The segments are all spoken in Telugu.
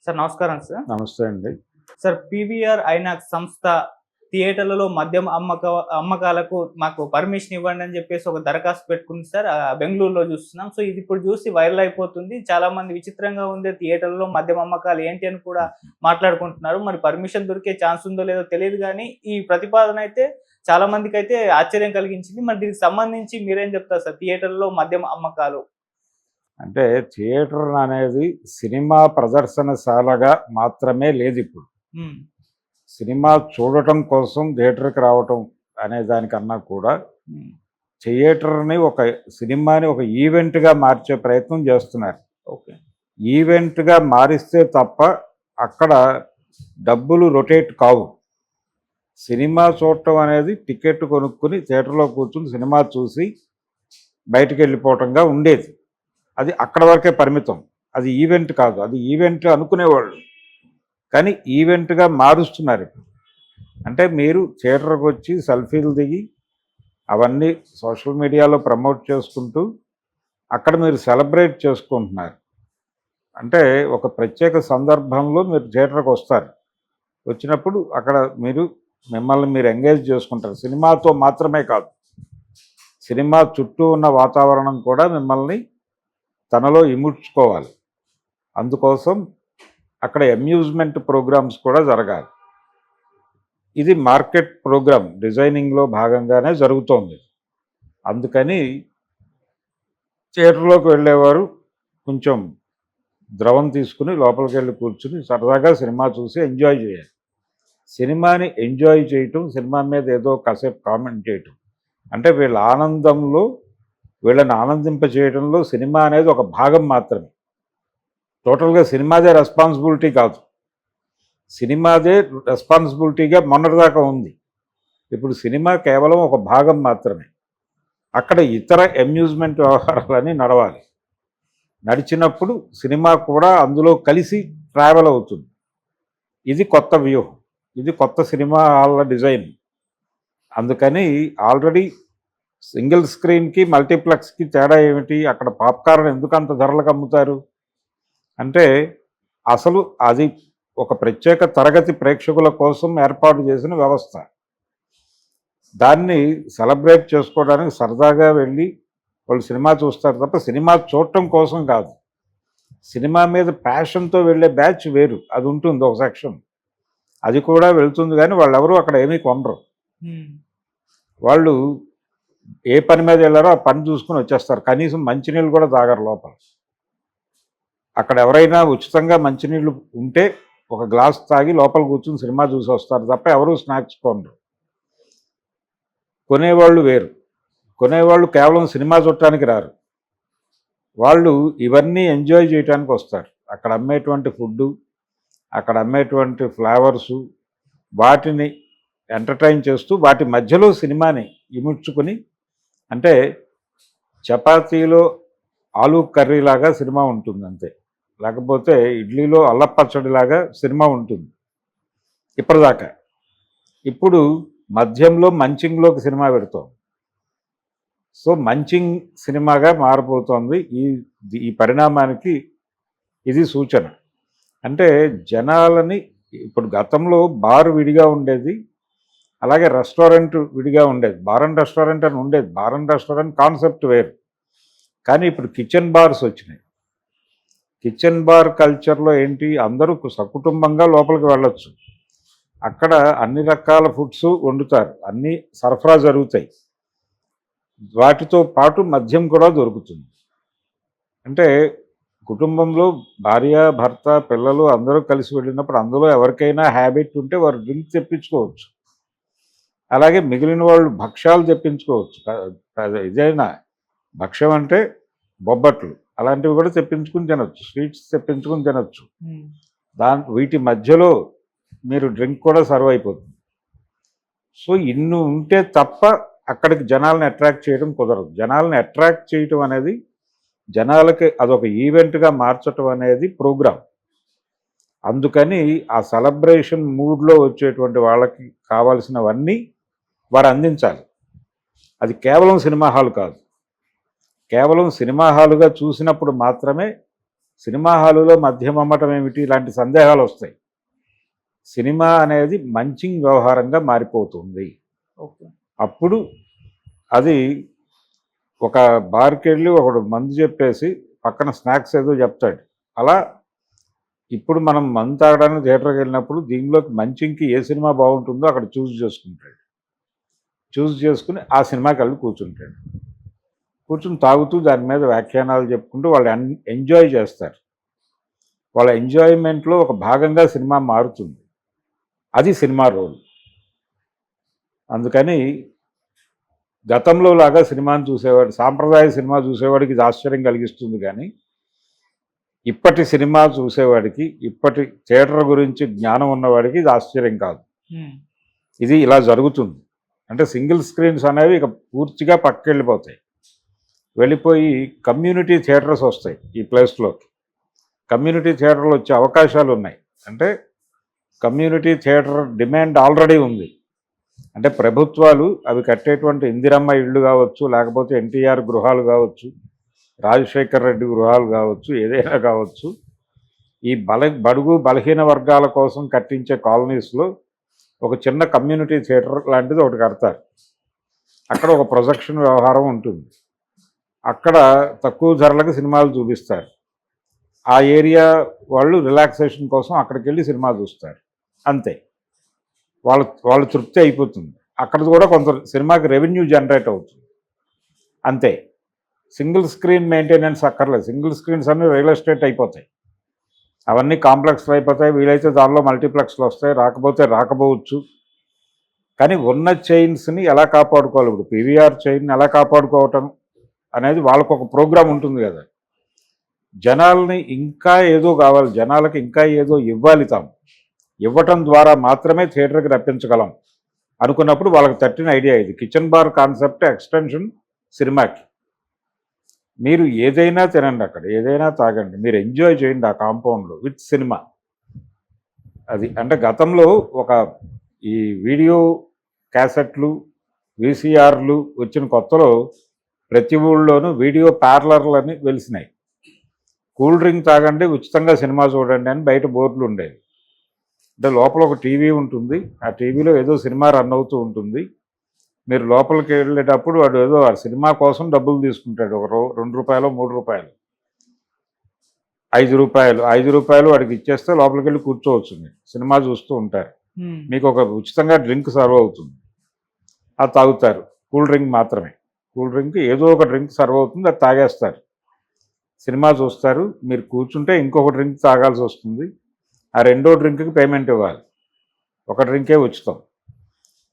సార్ నమస్కారం సార్. నమస్తే అండి. సార్ పీవీఆర్ ఐనాక్స్ సంస్థ థియేటర్లలో మద్యం అమ్మకాలకు మాకు పర్మిషన్ ఇవ్వండి అని చెప్పేసి ఒక దరఖాస్తు పెట్టుకుంది సార్. బెంగుళూరులో చూస్తున్నాం. సో ఇది ఇప్పుడు చూసి వైరల్ అయిపోతుంది. చాలా మంది విచిత్రంగా ఉంది థియేటర్లలో మద్యం అమ్మకాలు ఏంటి అని కూడా మాట్లాడుకుంటున్నారు. మరి పర్మిషన్ దొరికే ఛాన్స్ ఉందో లేదో తెలియదు కానీ ఈ ప్రతిపాదన అయితే చాలా మందికి అయితే ఆశ్చర్యం కలిగించింది. మరి దీనికి సంబంధించి మీరేం చెప్తారు సార్? థియేటర్లలో మద్యం అమ్మకాలు అంటే థియేటర్ అనేది సినిమా ప్రదర్శనశాలగా మాత్రమే లేదు ఇప్పుడు. సినిమా చూడటం కోసం థియేటర్కి రావటం అనే దానికన్నా కూడా థియేటర్ని సినిమాని ఒక ఈవెంట్గా మార్చే ప్రయత్నం చేస్తున్నారు. ఓకే, ఈవెంట్గా మారిస్తే తప్ప అక్కడ డబ్బులు రొటేట్ కావు. సినిమా చూడటం అనేది టికెట్ కొనుక్కుని థియేటర్లో కూర్చుని సినిమా చూసి బయటికి వెళ్ళిపోవటంగా ఉండేది. అది అక్కడ వరకే పరిమితం. అది ఈవెంట్ కాదు. అది ఈవెంట్ అనుకునేవాళ్ళు, కానీ ఈవెంట్గా మారుస్తున్నారు ఇప్పుడు. అంటే మీరు థియేటర్కి వచ్చి సెల్ఫీలు దిగి అవన్నీ సోషల్ మీడియాలో ప్రమోట్ చేసుకుంటూ అక్కడ మీరు సెలబ్రేట్ చేసుకుంటున్నారు. అంటే ఒక ప్రత్యేక సందర్భంలో మీరు థియేటర్కి వస్తారు. వచ్చినప్పుడు అక్కడ మిమ్మల్ని మీరు ఎంగేజ్ చేసుకుంటారు. సినిమాతో మాత్రమే కాదు, సినిమా చుట్టూ ఉన్న వాతావరణం కూడా మిమ్మల్ని తనలో ఇముడ్చుకోవాలి. అందుకోసం అక్కడ అమ్యూజ్మెంట్ ప్రోగ్రామ్స్ కూడా జరగాలి. ఇది మార్కెట్ ప్రోగ్రామ్ డిజైనింగ్లో భాగంగానే జరుగుతోంది. అందుకని థియేటర్లోకి వెళ్ళేవారు కొంచెం ద్రవం తీసుకుని లోపలికి వెళ్ళి కూర్చుని సరదాగా సినిమా చూసి ఎంజాయ్ చేయాలి. సినిమాని ఎంజాయ్ చేయటం, సినిమా మీద ఏదో కాసేపు కామెంట్ చేయటం, అంటే వీళ్ళని ఆనందింపజేయడంలో సినిమా అనేది ఒక భాగం మాత్రమే. టోటల్గా సినిమాదే రెస్పాన్సిబిలిటీ కాదు. సినిమాదే రెస్పాన్సిబిలిటీగా మొన్నటిదాకా ఉంది. ఇప్పుడు సినిమా కేవలం ఒక భాగం మాత్రమే. అక్కడ ఇతర అమ్యూజ్మెంట్ వ్యవహారాలన్నీ నడవాలి. నడిచినప్పుడు సినిమా కూడా అందులో కలిసి ట్రావెల్ అవుతుంది. ఇది కొత్త వ్యూహం, ఇది కొత్త సినిమా హాల్ల డిజైన్. అందుకని ఆల్రెడీ సింగిల్ స్క్రీన్కి మల్టీప్లెక్స్కి తేడా ఏమిటి? అక్కడ పాప్కార్న్ ఎందుకు అంత ధరలకు అమ్ముతారు అంటే అసలు అది ఒక ప్రత్యేక తరగతి ప్రేక్షకుల కోసం ఏర్పాటు చేసిన వ్యవస్థ. దాన్ని సెలబ్రేట్ చేసుకోవడానికి సరదాగా వెళ్ళి వాళ్ళు సినిమా చూస్తారు తప్ప సినిమా చూడటం కోసం కాదు. సినిమా మీద ప్యాషన్తో వెళ్ళే బ్యాచ్ వేరు, అది ఉంటుంది ఒక సెక్షన్. అది కూడా వెళ్తుంది, కానీ వాళ్ళు ఎవరు అక్కడ ఏమీ కొనరు. వాళ్ళు ఏ పని మీద వెళ్ళారో ఆ పని చూసుకుని వచ్చేస్తారు. కనీసం మంచినీళ్ళు కూడా తాగరు లోపల. అక్కడ ఎవరైనా ఉచితంగా మంచినీళ్ళు ఉంటే ఒక గ్లాస్ తాగి లోపల కూర్చుని సినిమా చూసి వస్తారు తప్ప ఎవరు స్నాక్స్ కొనరు. కొనేవాళ్ళు వేరు. కొనేవాళ్ళు కేవలం సినిమా చూడటానికి రారు, వాళ్ళు ఇవన్నీ ఎంజాయ్ చేయడానికి వస్తారు. అక్కడ అమ్మేటువంటి ఫుడ్డు, అక్కడ అమ్మేటువంటి ఫ్లేవర్సు, వాటిని ఎంటర్టైన్ చేస్తూ వాటి మధ్యలో సినిమాని ఇముడ్చుకుని, అంటే చపాతీలో ఆలూ కర్రీలాగా సినిమా ఉంటుంది అంతే, లేకపోతే ఇడ్లీలో అల్లపచ్చడిలాగా సినిమా ఉంటుంది ఇప్పటిదాకా. ఇప్పుడు మధ్యంలో మంచింగ్లోకి సినిమా పెడుతోంది. సో మంచింగ్ సినిమాగా మారిపోతుంది. ఈ పరిణామానికి ఇది సూచన. అంటే జనాలని ఇప్పుడు గతంలో బార్ విడిగా ఉండేది, అలాగే రెస్టారెంట్ విడిగా ఉండేది. బార్ అండ్ రెస్టారెంట్ అని ఉండేది. బార్ అండ్ రెస్టారెంట్ కాన్సెప్ట్ వేరు. కానీ ఇప్పుడు కిచెన్ బార్స్ వచ్చినాయి. కిచెన్ బార్ కల్చర్లో ఏంటి, అందరూ సకుటుంబంగా లోపలికి వెళ్ళొచ్చు. అక్కడ అన్ని రకాల ఫుడ్స్ వండుతారు, అన్నీ సరఫరా జరుగుతాయి. వాటితో పాటు మద్యం కూడా దొరుకుతుంది. అంటే కుటుంబంలో భార్య, భర్త, పిల్లలు అందరూ కలిసి వెళ్ళినప్పుడు అందులో ఎవరికైనా హ్యాబిట్ ఉంటే వారు డ్రింక్ తెప్పించుకోవచ్చు. అలాగే మిగిలిన వాళ్ళు భక్ష్యాలు తెప్పించుకోవచ్చు. ఇదైనా భక్ష్యం అంటే బొబ్బట్లు అలాంటివి కూడా తెప్పించుకుని తినొచ్చు, స్వీట్స్ తెప్పించుకుని తినొచ్చు. వీటి మధ్యలో మీరు డ్రింక్ కూడా సర్వ్ అయిపోతుంది. సో ఇన్ని ఉంటే తప్ప అక్కడికి జనాలను అట్రాక్ట్ చేయడం కుదరదు. జనాలను అట్రాక్ట్ చేయటం అనేది, జనాలకి అదొక ఈవెంట్గా మార్చటం అనేది ప్రోగ్రాం. అందుకని ఆ సెలబ్రేషన్ మూడ్లో వచ్చేటువంటి వాళ్ళకి కావాల్సినవన్నీ వారు అందించాలి. అది కేవలం సినిమా హాల్ కాదు. కేవలం సినిమా హాలుగా చూసినప్పుడు మాత్రమే సినిమా హాలులో మద్యం అమ్మటం ఏమిటి, ఇలాంటి సందేహాలు వస్తాయి. సినిమా అనేది మంచింగ్ వ్యవహారంగా మారిపోతుంది. ఓకే. అప్పుడు అది ఒక బార్కి వెళ్ళి ఒకడు మందు చెప్పేసి పక్కన స్నాక్స్ ఏదో చెప్తాడు. అలా ఇప్పుడు మనం మందు తాగడానికి థియేటర్కి వెళ్ళినప్పుడు దీనిలోకి మంచింగ్కి ఏ సినిమా బాగుంటుందో అక్కడ చూస్ చేసుకుంటాడు. చూస్ చేసుకుని ఆ సినిమాకి వెళ్ళి కూర్చుంటాడు. కూర్చుని తాగుతూ దాని మీద వ్యాఖ్యానాలు చెప్పుకుంటూ వాళ్ళు ఎంజాయ్ చేస్తారు. వాళ్ళ ఎంజాయ్మెంట్లో ఒక భాగంగా సినిమా మారుతుంది. అది సినిమా రోల్. అందుకని గతంలో లాగా సినిమాని చూసేవాడు, సాంప్రదాయ సినిమా చూసేవాడికి ఇది ఆశ్చర్యం కలిగిస్తుంది. కానీ ఇప్పటి సినిమా చూసేవాడికి, ఇప్పటి థియేటర్ గురించి జ్ఞానం ఉన్నవాడికి ఇది ఆశ్చర్యం కాదు. ఇది ఇలా జరుగుతుంది. అంటే సింగిల్ స్క్రీన్స్ అనేవి ఇక పూర్తిగా పక్కకెళ్ళిపోతాయి. వెళ్ళిపోయి కమ్యూనిటీ థియేటర్స్ వస్తాయి ఈ ప్లేస్లోకి. కమ్యూనిటీ థియేటర్లు వచ్చే అవకాశాలు ఉన్నాయి. అంటే కమ్యూనిటీ థియేటర్ డిమాండ్ ఆల్రెడీ ఉంది. అంటే ప్రభుత్వాలు అవి కట్టేటువంటి ఇందిరమ్మ ఇళ్ళు కావచ్చు, లేకపోతే ఎన్టీఆర్ గృహాలు కావచ్చు, రాజశేఖర్ రెడ్డి గృహాలు కావచ్చు, ఏదైనా కావచ్చు, ఈ బడుగు బలహీన వర్గాల కోసం కట్టించే కాలనీస్లో ఒక చిన్న కమ్యూనిటీ థియేటర్ లాంటిది ఒకటి కడతారు. అక్కడ ఒక ప్రొజెక్షన్ వ్యవహారం ఉంటుంది. అక్కడ తక్కువ ధరలకు సినిమాలు చూపిస్తారు. ఆ ఏరియా వాళ్ళు రిలాక్సేషన్ కోసం అక్కడికి వెళ్ళి సినిమా చూస్తారు. అంతే, వాళ్ళు తృప్తి అయిపోతుంది. అక్కడ కూడా కొంత సినిమాకి రెవెన్యూ జనరేట్ అవుతుంది. అంతే. సింగిల్ స్క్రీన్ మెయింటెనెన్స్ అక్కర్లేదు. సింగిల్ స్క్రీన్స్ అన్నీ రియల్ ఎస్టేట్ అయిపోతాయి. అవన్నీ కాంప్లెక్స్లు అయిపోతాయి. వీలైతే దానిలో మల్టీప్లెక్స్లు వస్తాయి, రాకపోతే రాకపోవచ్చు. కానీ ఉన్న చైన్స్ని ఎలా కాపాడుకోవాలి, ఇప్పుడు పీవీఆర్ చైన్ని ఎలా కాపాడుకోవటం అనేది వాళ్ళకు ఒక ప్రోగ్రాం ఉంటుంది కదా. జనాల్ని ఇంకా ఏదో కావాలి, జనాలకి ఇంకా ఏదో ఇవ్వాలి, తాము ఇవ్వటం ద్వారా మాత్రమే థియేటర్కి రప్పించగలం అనుకున్నప్పుడు వాళ్ళకి తట్టిన ఐడియా ఇది. కిచెన్ బార్ కాన్సెప్ట్ ఎక్స్టెన్షన్ సినిమాకి. మీరు ఏదైనా తినండి, అక్కడ ఏదైనా తాగండి, మీరు ఎంజాయ్ చేయండి ఆ కాంపౌండ్లో విత్ సినిమా. అది అంటే గతంలో ఒక ఈ వీడియో క్యాసెట్లు, వీసీఆర్లు వచ్చిన కొత్తలో ప్రతి ఊళ్ళోనూ వీడియో పార్లర్లని వెలిసినాయి. కూల్ డ్రింక్ తాగండి, ఉచితంగా సినిమా చూడండి అని బయట బోర్డులు ఉండేవి. అంటే లోపల ఒక టీవీ ఉంటుంది, ఆ టీవీలో ఏదో సినిమా రన్ అవుతూ ఉంటుంది. మీరు లోపలికి వెళ్ళేటప్పుడు వాడు ఏదో ఆ సినిమా కోసం డబ్బులు తీసుకుంటాడు. ఒక ₹2 ₹3, ₹5 వాడికి ఇచ్చేస్తే లోపలికి వెళ్ళి కూర్చోవచ్చు. మీరు సినిమా చూస్తూ ఉంటారు. మీకు ఒక ఉచితంగా డ్రింక్ సర్వ్ అవుతుంది, అది తాగుతారు. కూల్ డ్రింక్ మాత్రమే, కూల్ డ్రింక్ ఏదో ఒక డ్రింక్ సర్వ్ అవుతుంది, అది తాగేస్తారు. సినిమా చూస్తారు. మీరు కూర్చుంటే ఇంకొక డ్రింక్ తాగాల్సి వస్తుంది. ఆ రెండో డ్రింక్కి పేమెంట్ ఇవ్వాలి. ఒక డ్రింకే ఉచితం.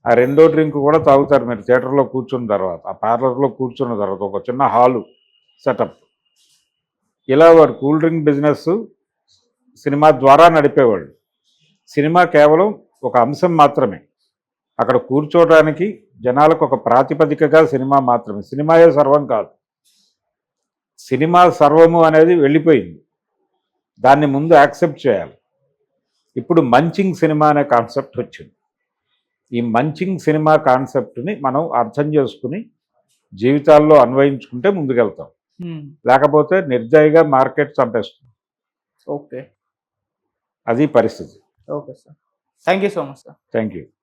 ఆ రెండో డ్రింక్ కూడా తాగుతారు మీరు థియేటర్లో కూర్చున్న తర్వాత, ఆ పార్లర్లో కూర్చున్న తర్వాత. ఒక చిన్న హాలు సెటప్. ఇలా వాడు కూల్ డ్రింక్ బిజినెస్ సినిమా ద్వారా నడిపేవాళ్ళు. సినిమా కేవలం ఒక అంశం మాత్రమే. అక్కడ కూర్చోవడానికి జనాలకు ఒక ప్రాతిపదికగా సినిమా మాత్రమే. సినిమాయే సర్వం కాదు. సినిమా సర్వము అనేది వెళ్ళిపోయింది. దాన్ని ముందు యాక్సెప్ట్ చేయాలి. ఇప్పుడు మంచింగ్ సినిమా అనే కాన్సెప్ట్ వచ్చింది. ఈ మంచింగ్ సినిమా కాన్సెప్ట్ని మనం అర్థం చేసుకుని జీవితాల్లో అన్వయించుకుంటే ముందుకెళ్తాం. లేకపోతే నిర్దయగా మార్కెట్ చంపేస్తుంది. ఓకే, అది పరిస్థితి. Okay sir. Thank you so much sir. Thank you.